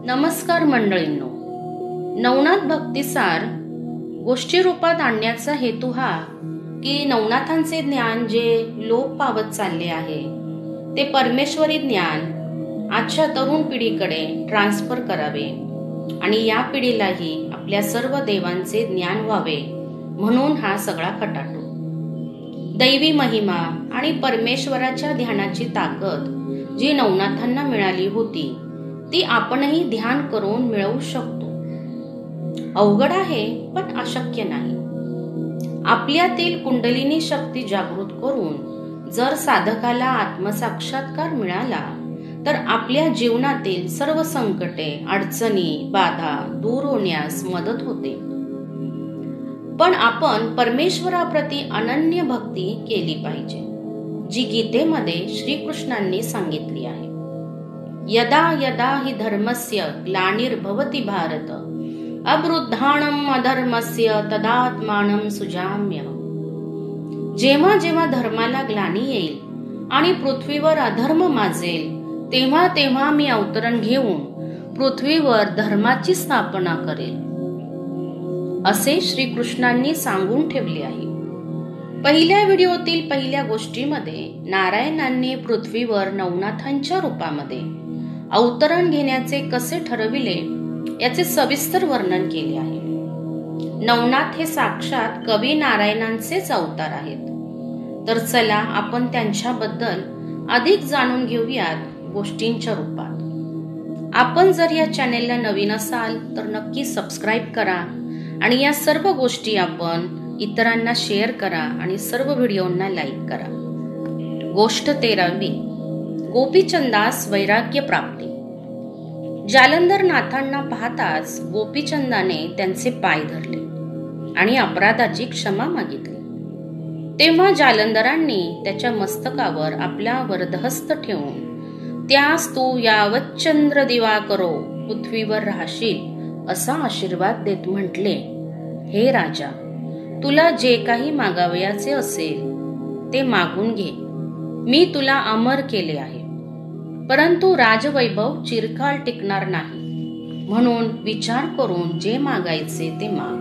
नमस्कार मंडळींनो, नवनाथ भक्तिसार गोष्टी रूपात आणण्याचा हेतू हा की नवनाथांचे ज्ञान जे लोप पावत चालले आहे ते परमेश्वरी ज्ञान आजच्या तरुण पिढीकडे ट्रान्सफर करावे आणि या पिढीलाही आपल्या सर्व देवांचे ज्ञान व्हावे म्हणून हा सगळा खटाटो. दैवी महिमा आणि परमेश्वराच्या ध्यानाची ताकद जी नवनाथांना मिळाली होती ती आपणही ध्यान करून मिळवू शकतो. अवघड आहे पण अशक्य नाही. आपल्यातील कुंडलिनी शक्ती जागृत करून जर साधकाला आत्मसाक्षात्कार मिळाला तर आपल्या जीवनातील सर्व संकटे, अडचणी, बाधा दूर होण्यास मदत होते. पण आपण परमेश्वराप्रती अनन्य भक्ती केली पाहिजे, जी गीतेमध्ये श्रीकृष्णांनी सांगितली आहे. यदा यदा हि धर्मस्य ग्लानिर्भवति भारत अवृद्धाणम अधर्मस्य तदात्मानं सुजाम्यहम्. जेव्हा जेव्हा धर्माला ग्लानी येईल आणि पृथ्वीवर अधर्म माजेल तेव्हा तेव्हा मी अवतरण घेऊन पृथ्वीवर धर्माची स्थापना करेल, असे श्रीकृष्णांनी सांगून ठेवले आहे. पहिल्या व्हिडिओतील पहिल्या गोष्टीमध्ये नारायणांनी पृथ्वीवर नवनाथांच्या रूपामध्ये अवतरण घेण्याचे कसे ठरविले याचे सविस्तर वर्णन केले आहे. नवनाथ हे साक्षात कवी नारायणांचेच अवतार आहेत. तर चला आपण त्यांच्याबद्दल अधिक जाणून घेऊयात गोष्टींच्या रूपात. आपण जर या चॅनेलला नवीन असाल तर नक्की सबस्क्राईब करा आणि या सर्व गोष्टी आपण इतरांना शेअर करा आणि सर्व व्हिडिओंना लाईक करा. गोष्ट 13वी. गोपीचंदास वैराग्य प्राप्ती. जालंधर नाथांना पाहताच गोपीचंदाने त्यांचे पाय धरले आणि अपराधाची क्षमा मागितली. तेव्हा जालंधरांनी त्याच्या मस्तकावर आपला वरदहस्त ठेवून त्यास तू यावच्चंद्र दिवा करो पृथ्वीवर राहशील असा आशीर्वाद देत म्हटले, हे राजा, तुला जे काही मागावयाचे असेल ते मागून घे. मी तुला अमर केले आहे, परंतु राजवैभव चिरकाल टिकणार नाही, म्हणून विचार करून जे मागायचे ते माग.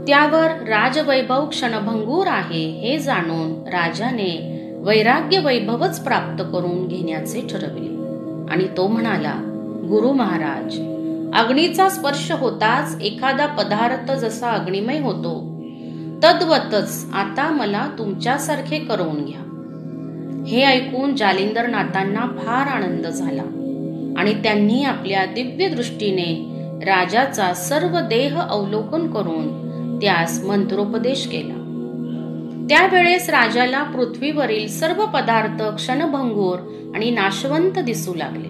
त्यावर राजवैभव क्षणभंगूर आहे हे जाणून राजाने वैराग्य वैभवच प्राप्त करून घेण्याचे ठरविले आणि तो म्हणाला, गुरु महाराज, अग्नीचा स्पर्श होताच एखादा पदार्थ जसा अग्निमय होतो तद्वतच आता मला तुमच्यासारखे करून घ्या. हे ऐकून जालिंदरनाथांना फार आनंद झाला आणि त्यांनी आपल्या दिव्य दृष्टीने राजाचा सर्व देह अवलोकन करून त्यास मंत्रोपदेश केला. त्यावेळेस राजाला पृथ्वीवरील सर्व पदार्थ क्षणभंगूर आणि नाशवंत दिसू लागले.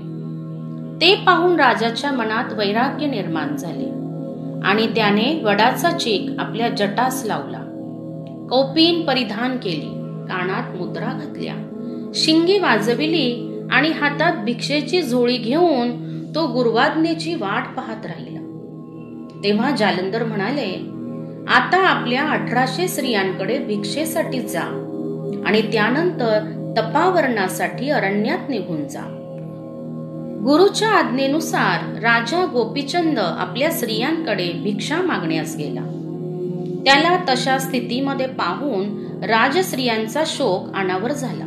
ते पाहून राजाच्या मनात वैराग्य निर्माण झाले आणि त्याने वडाचा चीक आपल्या जटास लावला, कौपीन परिधान केली, कानात मुद्रा घातल्या, शिंगी वाजविली आणि हातात भिक्षेची झोळी घेऊन तो गुरुवाज्ञेची वाट पाहत राहिला. तेव्हा जालंधर म्हणाले, आता आपल्या 1800 स्त्रियांकडे भिक्षेसाठी जा आणि त्यानंतर तपावरणासाठी अरण्यात निघून जा. गुरुच्या आज्ञेनुसार राजा गोपीचंद आपल्या स्त्रियांकडे भिक्षा मागण्यास गेला. त्याला तशा स्थितीमध्ये पाहून राजस्त्रियांचा शोक अनावर झाला.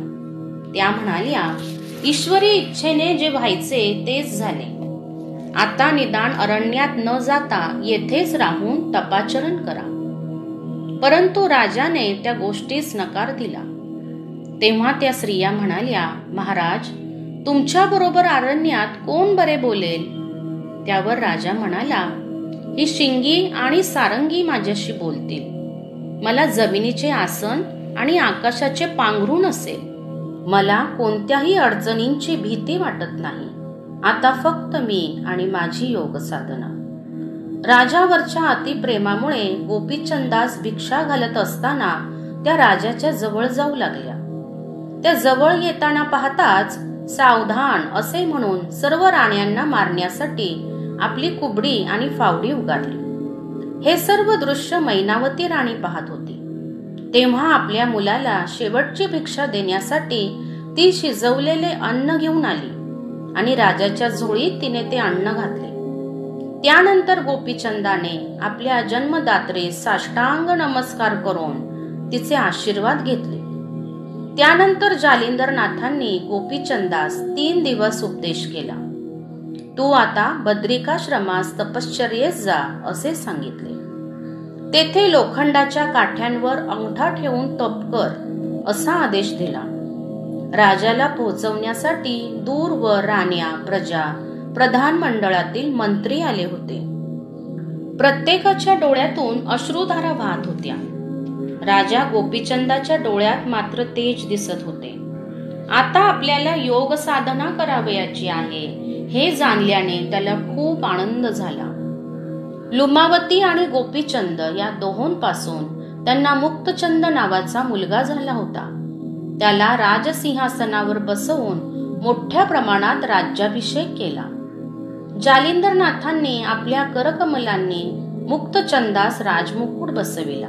त्या म्हणाल्या, ईश्वरी इच्छेने जे व्हायचे तेच झाले. आता निदान अरण्यात न जाता येथेच राहून तपाचरण करा. परंतु राजाने त्या गोष्टीस नकार दिला. तेव्हा त्या स्त्रिया म्हणाल्या, महाराज, तुमच्या बरोबर अरण्यात कोण बरे बोलेल? त्यावर राजा म्हणाला, ही शिंगी आणि सारंगी माझ्याशी बोलतील. मला जमिनीचे आसन आणि आकाशाचे पांघरूण असेल. मला कोणत्याही अडचणींची भीती वाटत नाही. आता फक्त मी आणि माझी योग साधना. राजावरच्या अतिप्रेमामुळे गोपीचंदास भिक्षा घालत असताना त्या राजाच्या जवळ जाऊ लागल्या. त्या जवळ येताना पाहताच सावधान असे म्हणून सर्व राण्यांना मारण्यासाठी आपली कुबडी आणि फावडी उगारली. हे सर्व दृश्य मैनावती राणी पाहत होती. तेव्हा आपल्या मुलाला शेवटची भिक्षा देण्यासाठी ती शिजवलेले अन्न घेऊन आली आणि राजाच्या झोळीत तिने ते अन्न घातले. त्यानंतर गोपीचंदाने आपल्या जन्मदात्रीस साष्टांग नमस्कार करून तिचे आशीर्वाद घेतले. त्यानंतर जालिंदरनाथांनी गोपीचंदास 3 दिवस उपदेश केला. तू आता बद्रिकाश्रमास तपश्चर्येस जा असे सांगितले. तेथे लोखंडाच्या काठ्यांवर अंगठा ठेवून तप कर असा आदेश दिला. राजाला पोहोचवण्यासाठी दूरवर राण्या, प्रजा, प्रधान मंडळातील मंत्री आले होते. प्रत्येकाच्या डोळ्यातून अश्रुधारा वाहत होत्या. राजा गोपीचंदाच्या डोळ्यात मात्र तेज दिसत होते. आता आपल्याला योग साधना करावयाची आहे हे जाणल्याने त्याला खूप आनंद झाला. लुमावती आणि गोपीचंद या दोहोंपासून त्यांना मुक्तचंद नावाचा मुलगा झाला होता. त्याला राजसिंहासनावर बसवून मोठ्या प्रमाणात राज्याभिषेक केला. जालिंदरनाथांनी आपल्या करकमलांनी मुक्तचंदास राजमुकुट बसविला.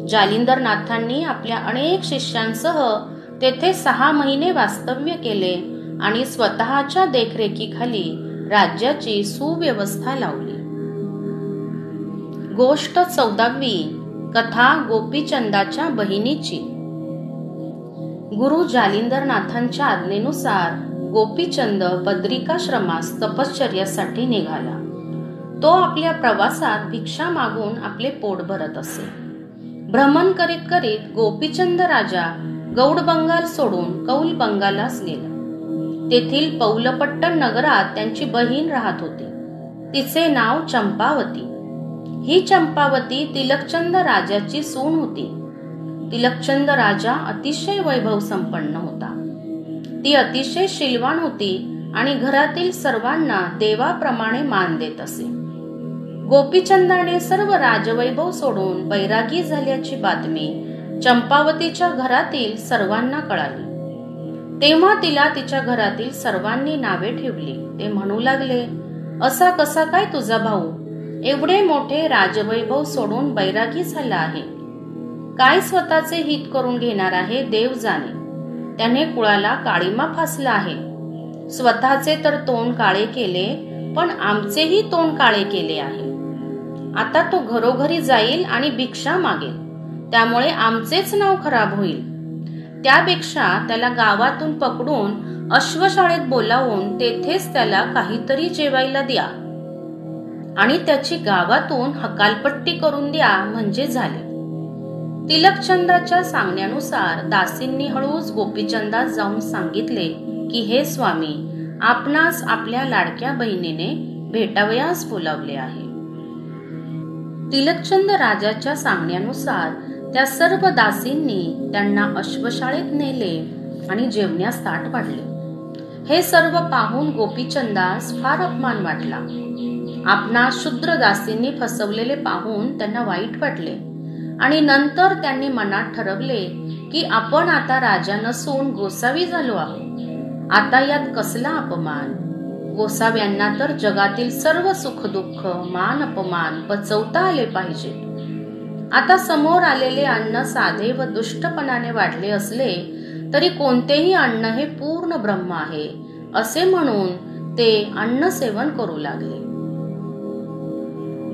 जालिंदरनाथांनी आपल्या अनेक शिष्यांसह तेथे 6 महिने वास्तव्य केले आणि स्वतःच्या देखरेखीखाली राज्याची सुव्यवस्था लावली. गोष्ट 14वी. कथा गोपीचंदाच्या बहिणीची. गुरु जालिंदरनाथांच्या आज्ञेनुसार गोपीचंद बद्रिकाश्रमास तपश्चर्यासाठी निघाला. तो आपल्या प्रवासात भिक्षा मागून आपले पोट भरत असे. भ्रमण करीत करीत गोपीचंद राजा गौडबंगाल सोडून कौल बंगालास गेला. तेथील पौलपट्टण नगरात त्यांची बहीण राहत होती. तिचे नाव चंपावती. ही चंपावती तिलकचंद राजाची सून होती. तिलकचंद राजा अतिशय वैभव संपन्न होता. ती अतिशय शीलवान होती आणि घरातील सर्वांना देवाप्रमाणे मान देत असे. गोपीचंदाने सर्व राजवैभव सोडून बैरागी झाल्याची बातमी चंपावतीच्या घरातील सर्वांना कळाली. तेव्हा तिला तिच्या घरातील सर्वांनी नावे ठेवली. ते म्हणू लागले, असा कसा काय तुझा भाऊ एवढे मोठे राजवैभव सोडून बैरागी झाला आहे? काय स्वतःचे हित करून घेणार आहे देव जाणे. त्याने कुळाला काळीमा फासला आहे. स्वतःचे तर तोंड काळे केले, पण आमचेही तोंड काळे केले आहे. आता तो घरोघरी जाईल आणि भिक्षा मागेल, त्यामुळे आमचेच नाव खराब होईल. त्यापेक्षा त्याला गावातून पकडून अश्वशाळेत बोलावून तेथेच त्याला काहीतरी जेवायला द्या आणि त्याची गावातून हकालपट्टी करून द्या म्हणजे झाले. तिलकचंदाच्या सांगण्यानुसार दासींनी हळूच गोपीचंदास जाऊन सांगितले की हे स्वामी, आपणास आपल्या लाडक्या बहिणीने भेटावयास बोलावले आहे. तिलकचंद राजाच्या सांगण्यानुसार त्या सर्व दासींनी त्यांना अश्वशाळेत नेले आणि जेवण्यास ताट वाढले. हे सर्व पाहून गोपीचंदास फार अपमान वाटला. आपणा शूद्र दासींनी फसवलेले पाहून त्यांना वाईट वाटले आणि नंतर त्यांनी मनात ठरवले की आपण आता राजा नसून गोसावी झालो आहोत. आता यात कसला अपमान. गोसाव्यांना तर जगातील सर्व सुखदुःख, मान अपमान पचवता आले पाहिजे. आता समोर आलेले अन्न साधे व दुष्टपणाने वाढले असले तरी कोणतेही अन्न हे पूर्ण ब्रह्म आहे असे म्हणून ते अन्न सेवन करू लागले.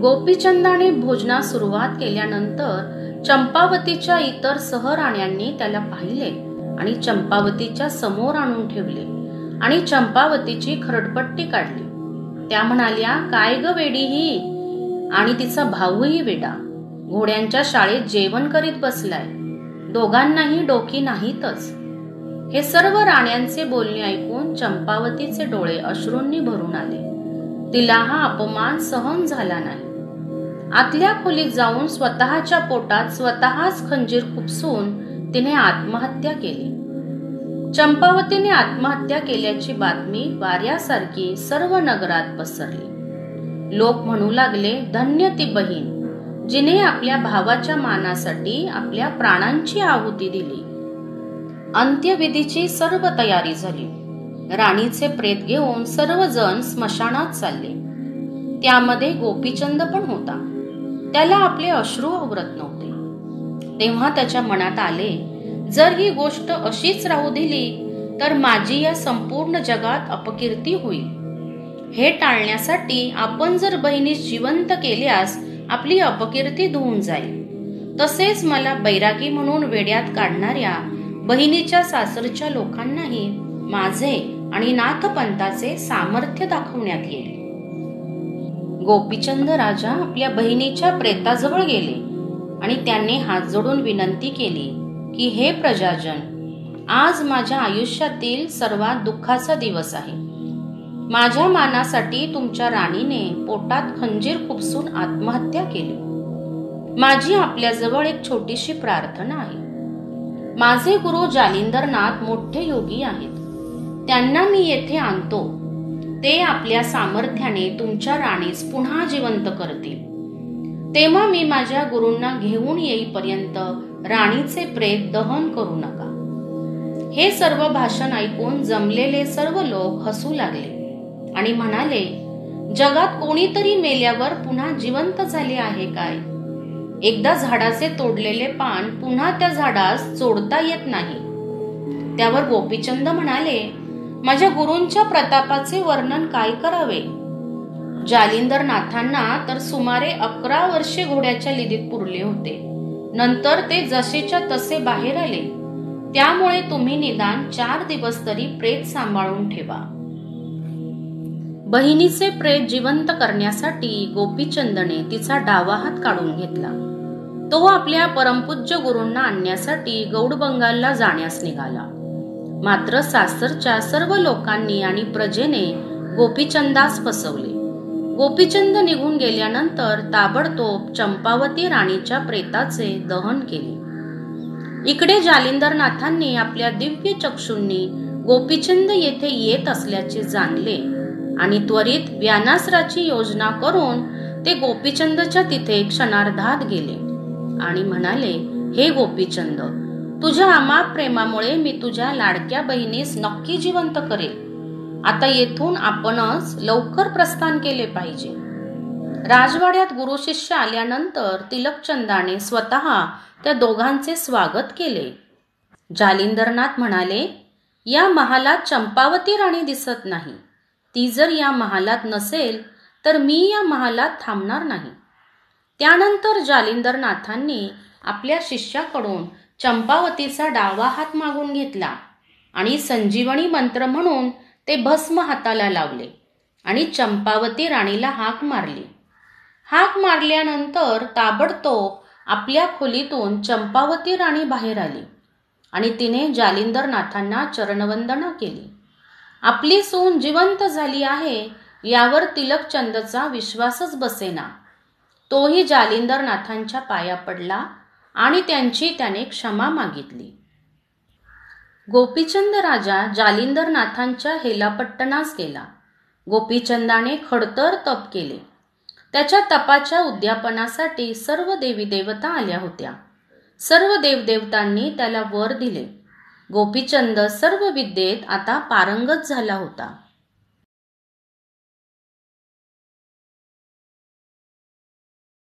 गोपीचंदाने भोजनास सुरुवात केल्यानंतर चंपावतीच्या इतर सहराण्यांनी त्याला पाहिले आणि चंपावतीच्या समोर आणून ठेवले आणि चंपावतीची खरडपट्टी काढली. त्या म्हणाल्या, काय ग वेडी ही? आणि तिचा भाऊही वेडा. घोड्यांच्या शाळेत जेवण करीत बसलाय. दोघांनाही डोकी नाहीतच. हे सर्व राण्यांचे बोलणे ऐकून चंपावतीचे डोळे अश्रूंनी भरून आले. तिला हा अपमान सहन झाला नाही. आतल्या खोलीत जाऊन स्वतःच्या पोटात स्वतःच खंजीर खुपसून तिने आत्महत्या केली. चंपावतीने आत्महत्या केल्याची बातमी वाऱ्यासारखी सर्व नगरात पसरली. लोक म्हणू लागले, धन्य ती बहीण जिने आपल्या भावाच्या मानासाठी आपल्या प्राणांची आहुती दिली. अंत्यविधीची सर्व तयारी झाली. राणीचे प्रेत घेऊन सर्वजण स्मशानात चालले. त्यामध्ये गोपीचंद पण होता. त्याला आपले अश्रू आवरत नव्हते. तेव्हा त्याच्या मनात आले, जर ही गोष्ट अशीच राहू दिली तर माझी या संपूर्ण जगात अपकीर्ती होईल. हे टाळण्यासाठी आपण जर बहिणीस जिवंत केल्यास आपली अपकीर्ती धुवून जाईल. तसेच मला बैरागी म्हणून वेड्यात काढणाऱ्या बहिणीच्या सासरच्या लोकांनाही माझे आणि नाथपंथाचे सामर्थ्य दाखवण्यात येईल. गोपीचंद राजा आपल्या बहिणीच्या प्रेताजवळ गेले आणि त्यांनी हात जोडून विनंती केली की हे प्रजाजन, आज माझ्या आयुष्यातील सर्वात दुःखाचा दिवस आहे. माझ्या मानासाठी तुमच्या राणीने पोटात खंजीर खुपसून आत्महत्या केली. माझी आपल्याजवळ एक छोटीशी प्रार्थना आहे. माझे गुरु जालिंदरनाथ मोठे योगी आहेत. त्यांना मी येथे आणतो. ते आपल्या सामर्थ्याने तुमच्या राणीस पुन्हा जिवंत करतील. तेव्हा मी माझ्या गुरूंना घेऊन येईपर्यंत राणीचे प्रेत दहन करू नका. हे सर्व भाषण ऐकून जमलेले सर्व लोक हसू लागले आणि म्हणाले, जगात कोणीतरी मेल्यावर पुन्हा जिवंत झाले आहे काय? एकदा झाडाचे तोडलेले पान पुन्हा त्या झाडास चोडता येत नाही. त्यावर गोपीचंद म्हणाले, माझ्या गुरूंच्या प्रतापाचे वर्णन काय करावे? जालिंदरनाथांना तर सुमारे 11 वर्षे घोड्याच्या लिदीत पुरले होते. नंतर ते जसेच्या तसे बाहेर आले. त्यामुळे तुम्ही निदान 4 दिवस तरी प्रेत सांभाळून ठेवा. बहिणीचे प्रेत जिवंत करण्यासाठी गोपीचंदने तिचा डावा हात काढून घेतला. तो आपल्या परमपूज्य गुरूंना आणण्यासाठी गौडबंगालला जाण्यास निघाला. मात्र सासरच्या सर्व लोकांनी आणि प्रजेने गोपीचंदास फसवले. गोपीचंद निघून गेल्यानंतर ताबडतोब चंपावती राणीच्या प्रेताचे दहन केले. इकडे जालिंदरनाथांनी आपल्या दिव्य चक्षुंनी गोपीचंद येथे येत असल्याचे जाणले आणि त्वरित व्यानास्त्राची योजना करून ते गोपीचंदच्या तिथे क्षणार्धात गेले आणि म्हणाले, हे गोपीचंद, तुझ्या अमाप प्रेमामुळे मी तुझ्या लाडक्या बहिणीस नक्की जिवंत करेल. आता येथून आपणच लवकर प्रस्थान केले पाहिजे. राजवाड्यात गुरु शिष्य आल्यानंतर तिलकचंदाने स्वतः त्या दोघांचे स्वागत केले. जालिंदरनाथ म्हणाले, या महालात चंपावती राणी दिसत नाही. ती जर या महालात नसेल तर मी या महालात थांबणार नाही. त्यानंतर जालिंदरनाथांनी आपल्या शिष्याकडून चंपावतीचा डावा हात मागून घेतला आणि संजीवनी मंत्र म्हणून ते भस्म हाताला लावले आणि चंपावती राणीला हाक मारली. हाक मारल्यानंतर ताबडतोब आपल्या खोलीतून चंपावती राणी बाहेर आली आणि तिने जालिंदरनाथांना चरणवंदना केली. आपली सून जिवंत झाली आहे यावर तिलकचंदचा विश्वासच बसेना. तोही जालिंदरनाथांच्या पाया पडला आणि त्यांची त्याने क्षमा मागितली. गोपीचंद राजा जालिंदरनाथांच्या हेलापट्टणास गेला. गोपीचंदाने खडतर तप केले. त्याच्या तपाच्या उद्यापनासाठी सर्व देवी देवता आल्या होत्या. सर्व देवदेवतांनी त्याला वर दिले. गोपीचंद सर्व विद्येत आता पारंगत झाला होता.